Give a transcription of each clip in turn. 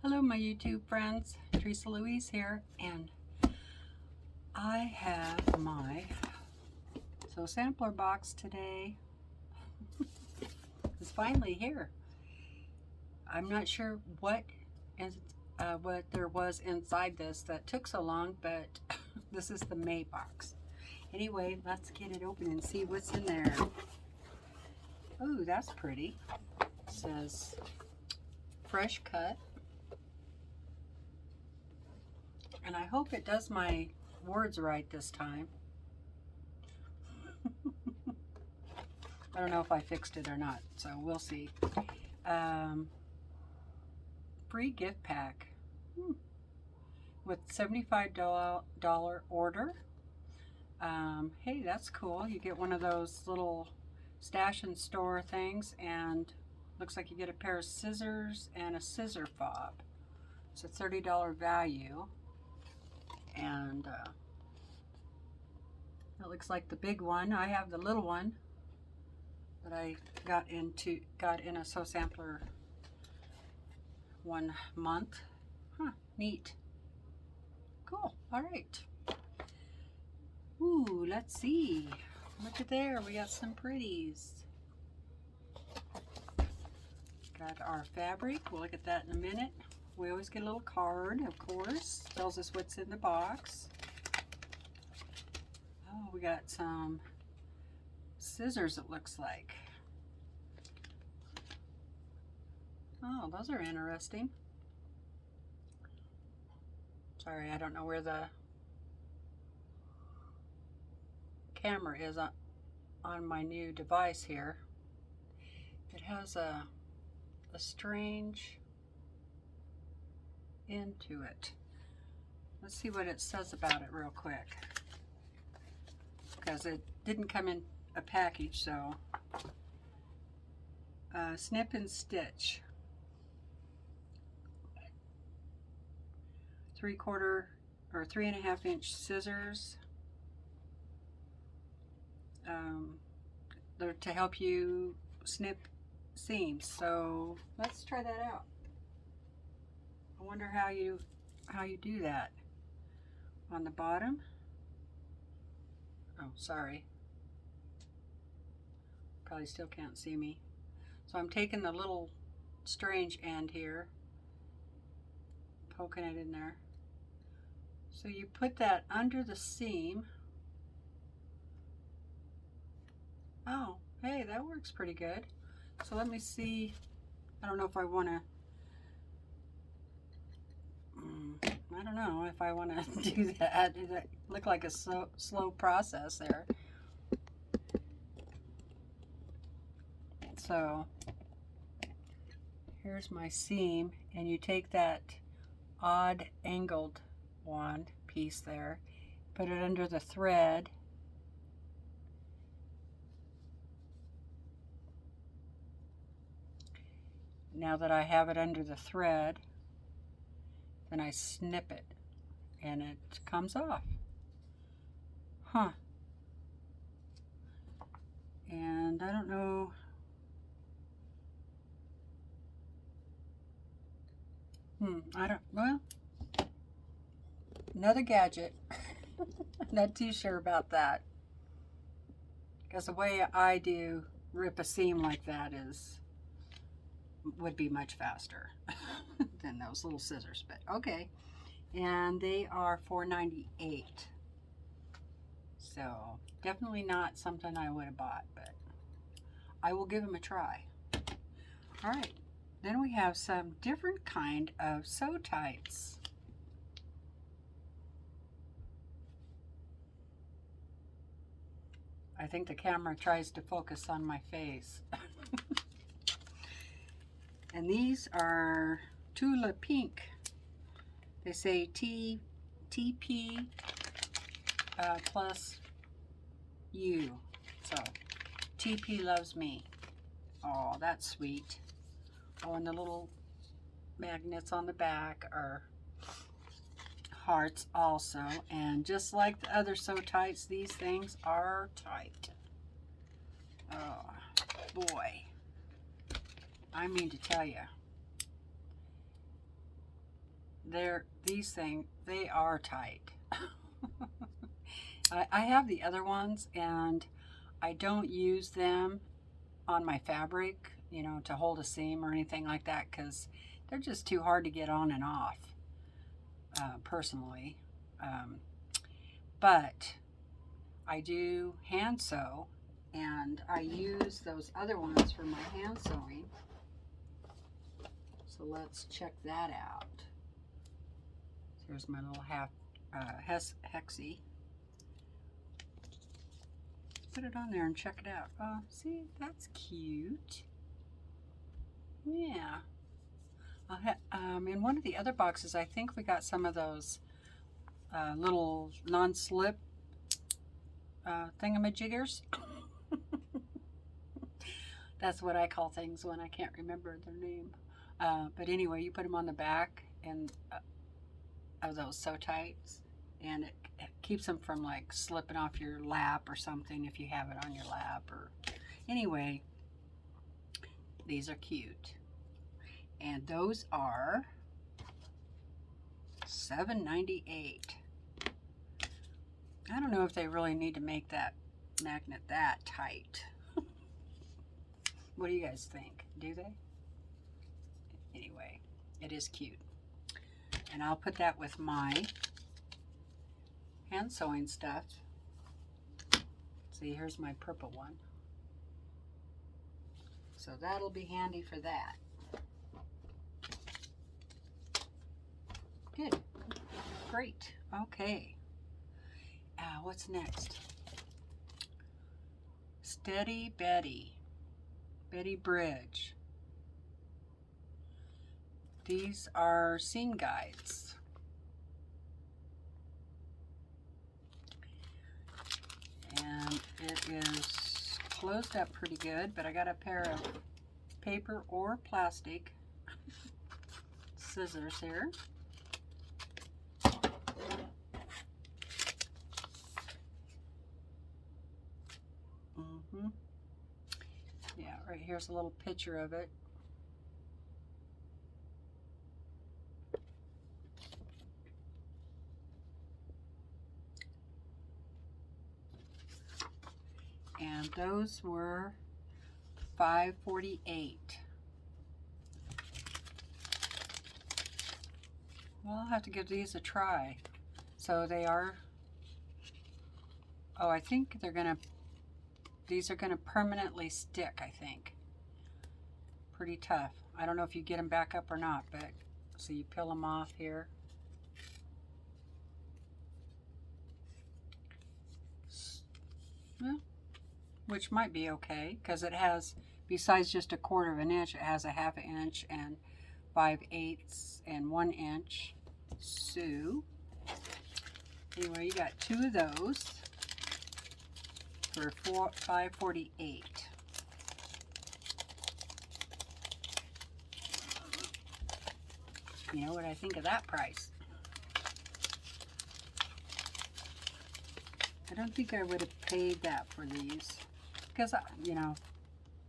Hello my YouTube friends, TeresaLouise here, and I have my sampler box today. It's finally here. I'm not sure what there was inside this that took so long, but this is the May box. Anyway, let's get it open and see what's in there. Oh, that's pretty. It says fresh cut. And I hope it does my words right this time. I don't know if I fixed it or not, so we'll see. Free gift pack with $75 order. Hey, that's cool. You get one of those little stash and store things, and looks like you get a pair of scissors and a scissor fob. It's a $30 value. And it looks like the big one. I have the little one that I got in a sampler 1 month. Huh, neat. Cool. All right. Ooh, let's see. Look at there. We got some pretties. Got our fabric. We'll look at that in a minute. We always get a little card, of course. Tells us what's in the box. Oh, we got some scissors, it looks like. Oh, those are interesting. Sorry, I don't know where the camera is on my new device here. It has a strange into it. Let's see what it says about it real quick, because it didn't come in a package. So snip and stitch, 3/4 or 3.5 inch scissors. They're to help you snip seams. So let's try that out. I wonder how you do that. On the bottom. Oh, sorry. Probably still can't see me. So I'm taking the little strange end here, poking it in there. So you put that under the seam. Oh, hey, that works pretty good. So let me see. I don't know if I want to I don't know if I want to do that. Does that look like a slow process there? So here's my seam, and you take that odd angled one piece there, put it under the thread, now that I have it under the thread, then I snip it and it comes off. Huh. And I don't know. Well, another gadget. Not too sure about that, because the way I do rip a seam like that would be much faster than those little scissors, but okay. And they are $4.98. So definitely not something I would have bought, but I will give them a try. All right, then we have some different kind of sew tights. I think the camera tries to focus on my face. And these are Tula Pink. They say TP plus U. So TP loves me. Oh, that's sweet. Oh, and the little magnets on the back are hearts also. And just like the other sew tights, these things are tight. Oh, boy. I mean to tell you. these things, they are tight. I have the other ones, and I don't use them on my fabric, you know, to hold a seam or anything like that, because they're just too hard to get on and off, personally. But I do hand sew, and I use those other ones for my hand sewing. So let's check that out. Here's my little hexie. Put it on there and check it out. Oh, see, that's cute. Yeah. In one of the other boxes, I think we got some of those little non-slip thingamajiggers. That's what I call things when I can't remember their name. But anyway, you put them on the back and of those sew tights, and it keeps them from like slipping off your lap or something if you have it on your lap. Or anyway, these are cute, and those are $7.98. I don't know if they really need to make that magnet that tight. What do you guys think? Do they? Anyway, it is cute. And I'll put that with my hand sewing stuff. See, here's my purple one. So that'll be handy for that. Good. Great. Okay. What's next? Steady Betty. Betty Bridge. These are seam guides. And it is closed up pretty good, but I got a pair of paper or plastic scissors here. Yeah, right here's a little picture of it. And those were $5.48. Well, I'll have to give these a try. So they are, oh, I think these are gonna permanently stick, I think. Pretty tough. I don't know if you get them back up or not, but so you peel them off here. Well, which might be okay, because it has, besides just 1/4 of an inch, it has a 1/2 inch and 5/8 and 1 inch. So anyway, you got 2 of those for $5.48. You know what I think of that price? I don't think I would have paid that for these, because, you know,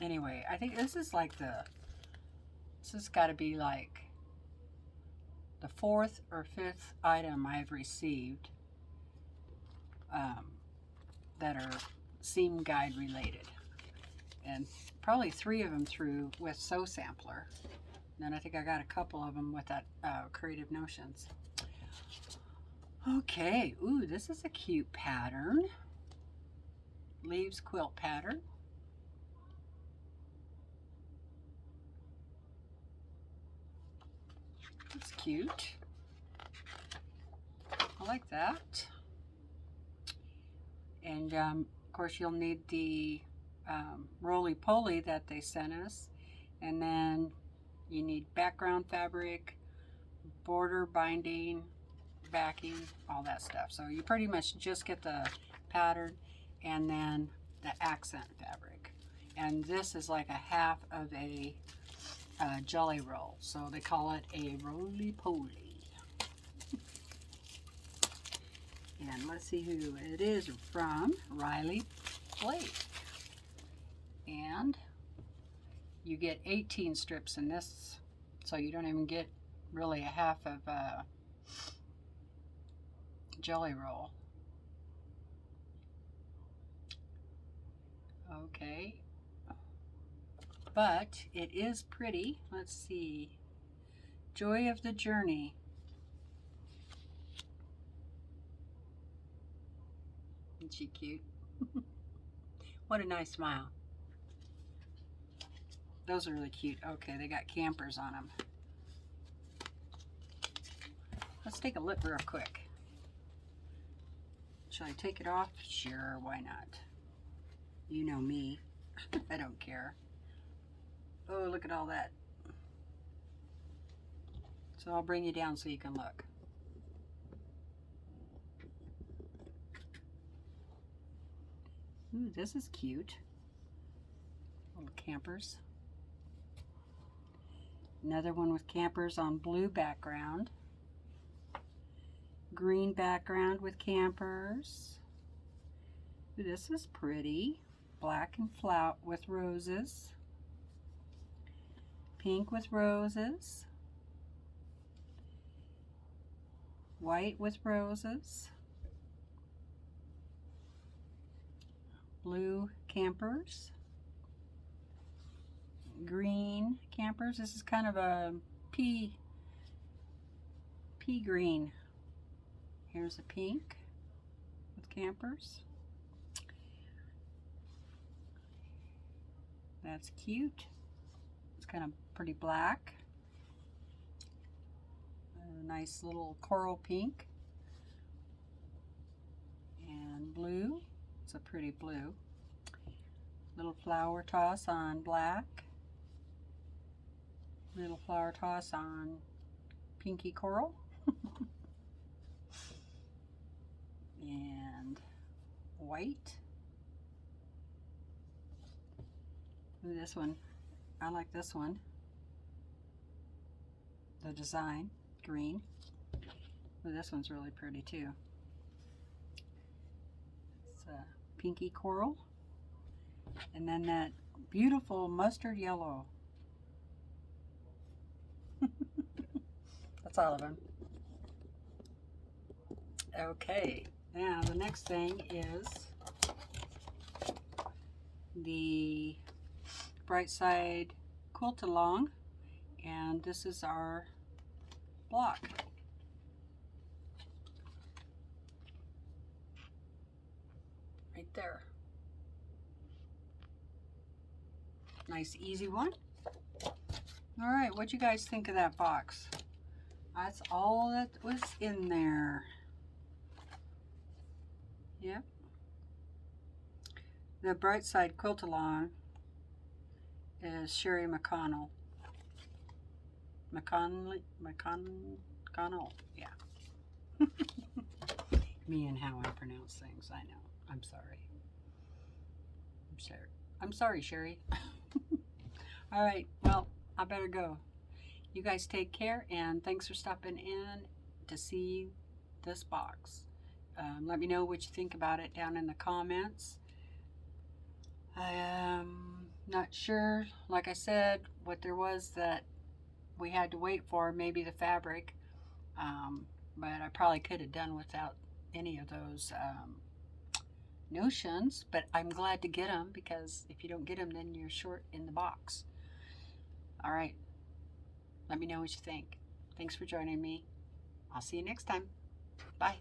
anyway, I think this is like this has got to be like the 4th or 5th item I've received that are seam guide related, and probably 3 of them through with Sew Sampler. And then I think I got a couple of them with that Creative Notions. Okay, ooh, this is a cute pattern. Leaves quilt pattern. That's cute. I like that. And of course you'll need the roly-poly that they sent us. And then you need background fabric, border binding, backing, all that stuff. So you pretty much just get the pattern and then the accent fabric. And this is like 1/2 of a jelly roll. So they call it a roly-poly. And let's see who it is from. Riley Blake. And you get 18 strips in this, so you don't even get really a half of a jelly roll. Okay, but it is pretty. Let's see. Joy of the journey. Isn't she cute? What a nice smile. Those are really cute. Okay, they got campers on them. Let's take a look real quick. Shall I take it off? Sure, why not? You know me. I don't care. Oh, look at all that. So I'll bring you down so you can look. Ooh, this is cute. Little campers. Another one with campers on blue background. Green background with campers. Ooh, this is pretty. Black and flout with roses. Pink with roses. White with roses. Blue campers. Green campers. This is kind of a pea green. Here's a pink with campers. That's cute. It's kind of pretty black. A nice little coral pink. And blue. It's a pretty blue. Little flower toss on black. Little flower toss on pinky coral. And white. Ooh, this one. I like this one. The design. Green. Ooh, this one's really pretty too. It's a pinky coral. And then that beautiful mustard yellow. That's all of them. Okay, now the next thing is the Bright Side Quilt Along, and this is our block. Right there. Nice easy one. All right, what'd you guys think of that box? That's all that was in there. Yep. The Bright Side Quilt Along is Sherry McConnell. McConnell, yeah. Me and how I pronounce things, I know. I'm sorry. I'm sorry, Sherry. All right, well, I better go. You guys take care, and thanks for stopping in to see this box. Let me know what you think about it down in the comments. I am not sure, like I said, what there was that we had to wait for, maybe the fabric, but I probably could have done without any of those notions, but I'm glad to get them, because if you don't get them, then you're short in the box. All right, let me know what you think. Thanks for joining me. I'll see you next time. Bye.